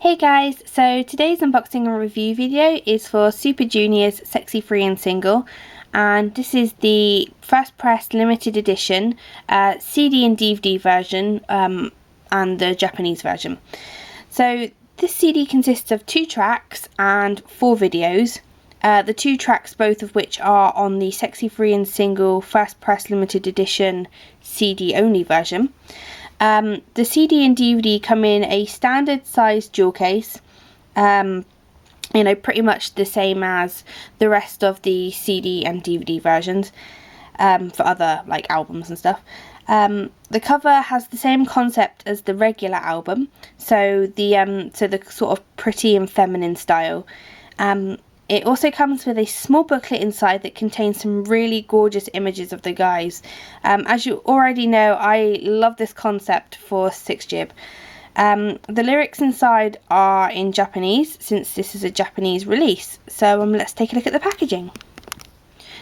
Hey guys, so today's unboxing and review video is for Super Junior's Sexy Free and Single, and this is the first press limited edition CD and DVD version and the Japanese version. So this CD consists of 2 tracks and 4 videos. The 2 tracks, both of which are on the Sexy Free and Single first press limited edition CD only version. The CD and DVD come in a standard size jewel case, pretty much the same as the rest of the CD and DVD versions for other like albums and stuff. The cover has the same concept as the regular album, so the sort of pretty and feminine style. It also comes with a small booklet inside that contains some really gorgeous images of the guys. As you already know, I love this concept for 6GIB. The lyrics inside are in Japanese, since this is a Japanese release. So let's take a look at the packaging.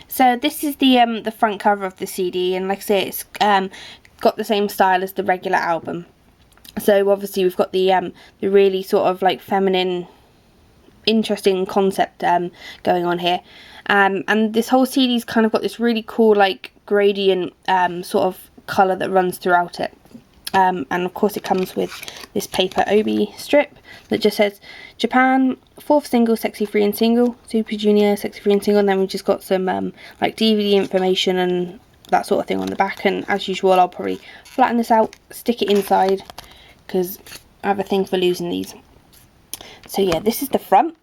So this is the front cover of the CD, and like I say, it's got the same style as the regular album. So obviously we've got the really sort of like feminine, interesting concept going on here, and this whole CD's kind of got this really cool like gradient sort of colour that runs throughout it, and of course it comes with this paper obi strip that just says Japan 4th single Sexy Free and Single, Super Junior Sexy Free and Single, and then we've just got some like DVD information and that sort of thing on the back. And as usual, I'll probably flatten this out, stick it inside, because I have a thing for losing these. So yeah, this is the front,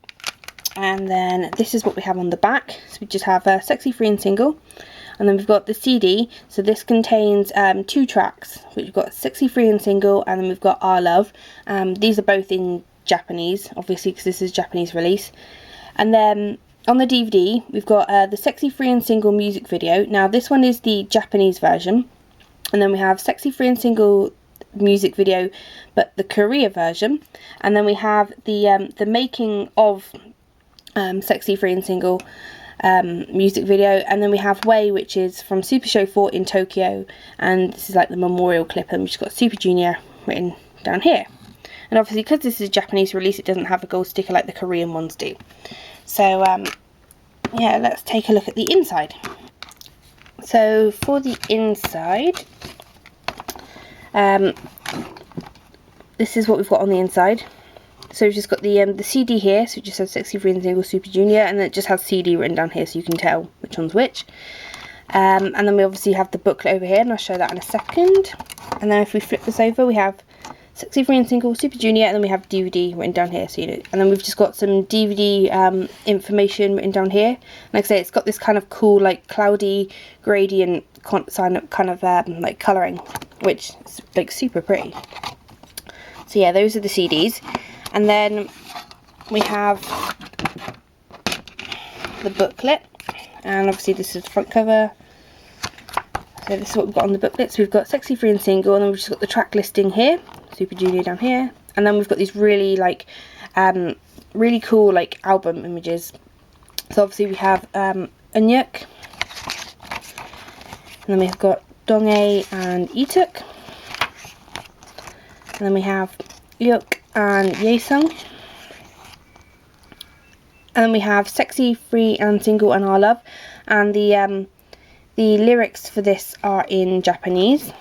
and then this is what we have on the back. So we just have Sexy Free and Single, and then we've got the CD. So this contains 2 tracks. We've got Sexy Free and Single, and then we've got Our Love. These are both in Japanese, obviously, because this is a Japanese release. And then on the DVD, we've got the Sexy Free and Single music video. Now this one is the Japanese version, and then we have Sexy Free and Single music video, but the Korea version, and then we have the making of Sexy Free and Single music video, and then we have Way, which is from Super Show 4 in Tokyo, and this is like the memorial clip, and we've just got Super Junior written down here. And obviously, because this is a Japanese release, it doesn't have a gold sticker like the Korean ones do. So yeah, let's take a look at the inside. So for the inside, this is what we've got on the inside. So we've just got the CD here, so it just says Sexy Free and Single Super Junior, and then it just has CD written down here, so you can tell which one's which. And then we obviously have the booklet over here, and I'll show that in a second. And then if we flip this over, we have Sexy Free and Single Super Junior, and then we have DVD written down here, so you know. And then we've just got some DVD information written down here. Like I say, it's got this kind of cool, like cloudy gradient kind of like colouring, which is like super pretty. So yeah, those are the CDs. And then we have the booklet, and obviously this is the front cover. So this is what we've got on the booklet. So we've got Sexy Free and Single, and then we've just got the track listing here, Super Junior down here, and then we've got these really like really cool like album images. So obviously we have Eunhyuk, and then we've got Donghae and Ituk, and then we have Ryuk and Yaesung, and then we have Sexy Free and Single and Our Love, and the lyrics for this are in Japanese.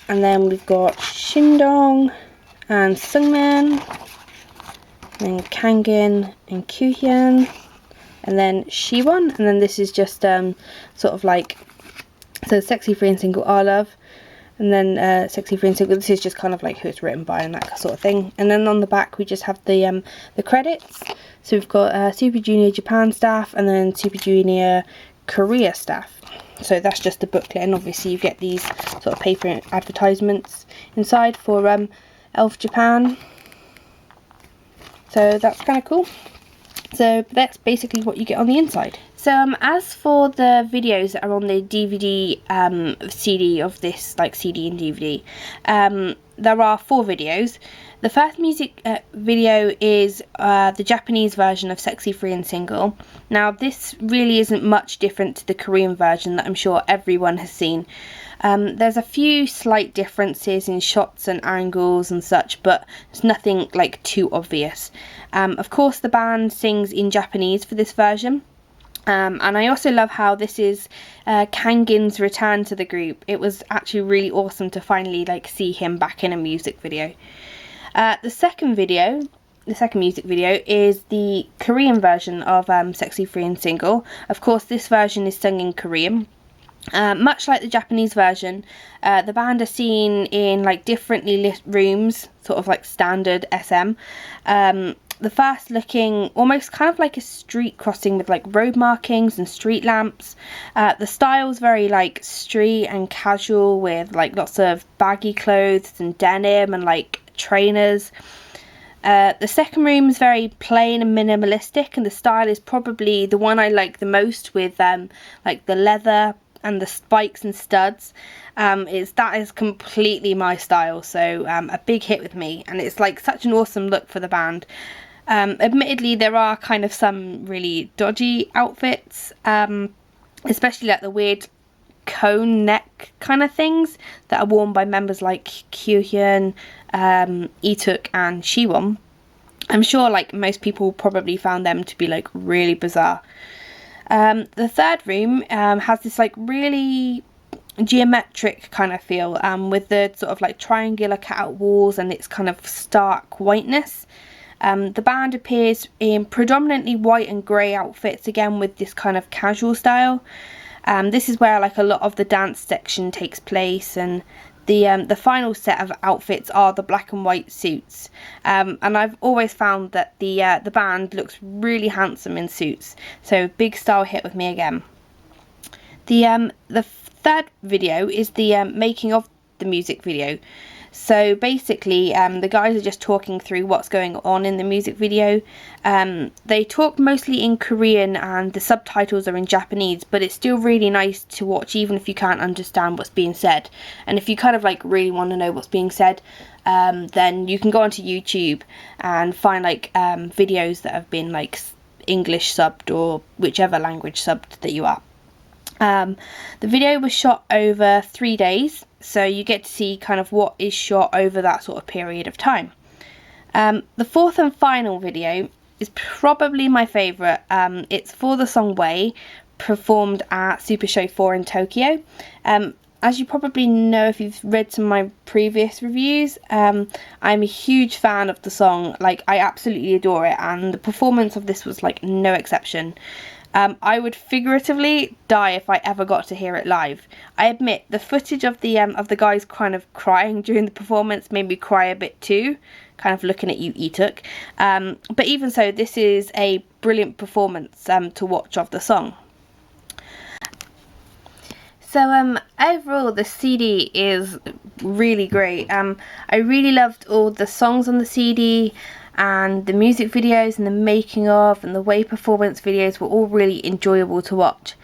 And then we've got Shindong and Sungman, and Kangin and Kyuhyun, and then Shiwon, and then this is just sort of like, so Sexy Free and Single Our Love, and then Sexy Free and Single, this is just kind of like who it's written by and that sort of thing. And then on the back we just have the credits. So we've got Super Junior Japan staff, and then Super Junior Korea staff. So that's just the booklet, and obviously you get these sort of paper advertisements inside for Elf Japan. So that's kind of cool. So that's basically what you get on the inside. So as for the videos that are on the DVD CD of this, like CD and DVD, there are 4 videos. The first music video is the Japanese version of Sexy Free and Single. Now this really isn't much different to the Korean version that I'm sure everyone has seen. There's a few slight differences in shots and angles and such, but it's nothing like too obvious. Of course the band sings in Japanese for this version. And I also love how this is Kangin's return to the group. It was actually really awesome to finally like see him back in a music video. The second music video is the Korean version of Sexy Free and Single. Of course this version is sung in Korean. Much like the Japanese version, the band are seen in like differently lit rooms, sort of like standard SM. The first looking almost kind of like a street crossing with like road markings and street lamps. The style's very like street and casual with like lots of baggy clothes and denim and like trainers. The second room is very plain and minimalistic, and the style is probably the one I like the most, with like the leather and the spikes and studs. That is completely my style, so a big hit with me, and it's like such an awesome look for the band. Admittedly there are kind of some really dodgy outfits, especially like the weird cone neck kind of things that are worn by members like Kyuhyun, Ituk and Siwon. I'm sure like most people probably found them to be like really bizarre. The third room has this like really geometric kind of feel, with the sort of like triangular cutout walls and its kind of stark whiteness. The band appears in predominantly white and grey outfits, again with this kind of casual style. This is where like a lot of the dance section takes place, and the final set of outfits are the black and white suits. And I've always found that the band looks really handsome in suits, so big style hit with me again. The third video is the making of the music video. So basically the guys are just talking through what's going on in the music video. They talk mostly in Korean and the subtitles are in Japanese, but it's still really nice to watch even if you can't understand what's being said. And if you kind of like really want to know what's being said, then you can go onto YouTube and find like videos that have been like English subbed or whichever language subbed that you are. The video was shot over 3 days, so you get to see kind of what is shot over that sort of period of time. The fourth and final video is probably my favourite. It's for the song Way, performed at Super Show 4 in Tokyo. As you probably know if you've read some of my previous reviews, I'm a huge fan of the song. Like, I absolutely adore it, and the performance of this was like no exception. I would figuratively die if I ever got to hear it live. I admit the footage of the guys kind of crying during the performance made me cry a bit too, kind of looking at you, Ituk. But even so, this is a brilliant performance to watch of the song. So overall the CD is really great. I really loved all the songs on the CD, and the music videos and the making of and the way performance videos were all really enjoyable to watch.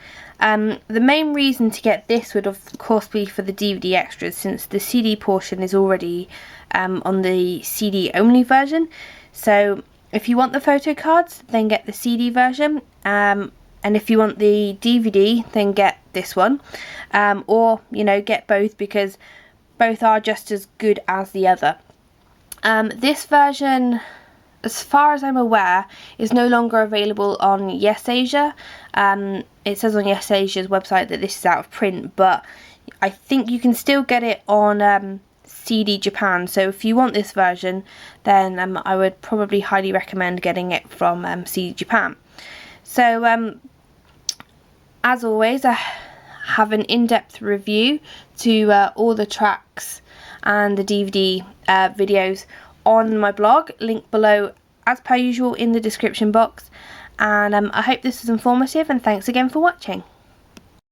The main reason to get this would of course be for the DVD extras, since the CD portion is already on the CD only version. So if you want the photo cards, then get the CD version, and if you want the DVD, then get this one, or you know, get both, because both are just as good as the other. This version, as far as I'm aware, is no longer available on Yes Asia. It says on Yes Asia's website that this is out of print, but I think you can still get it on CD Japan. So if you want this version, then I would probably highly recommend getting it from CD Japan. So as always, I have an in-depth review to all the tracks and the DVD videos on my blog, link below as per usual in the description box. And I hope this was informative, and thanks again for watching.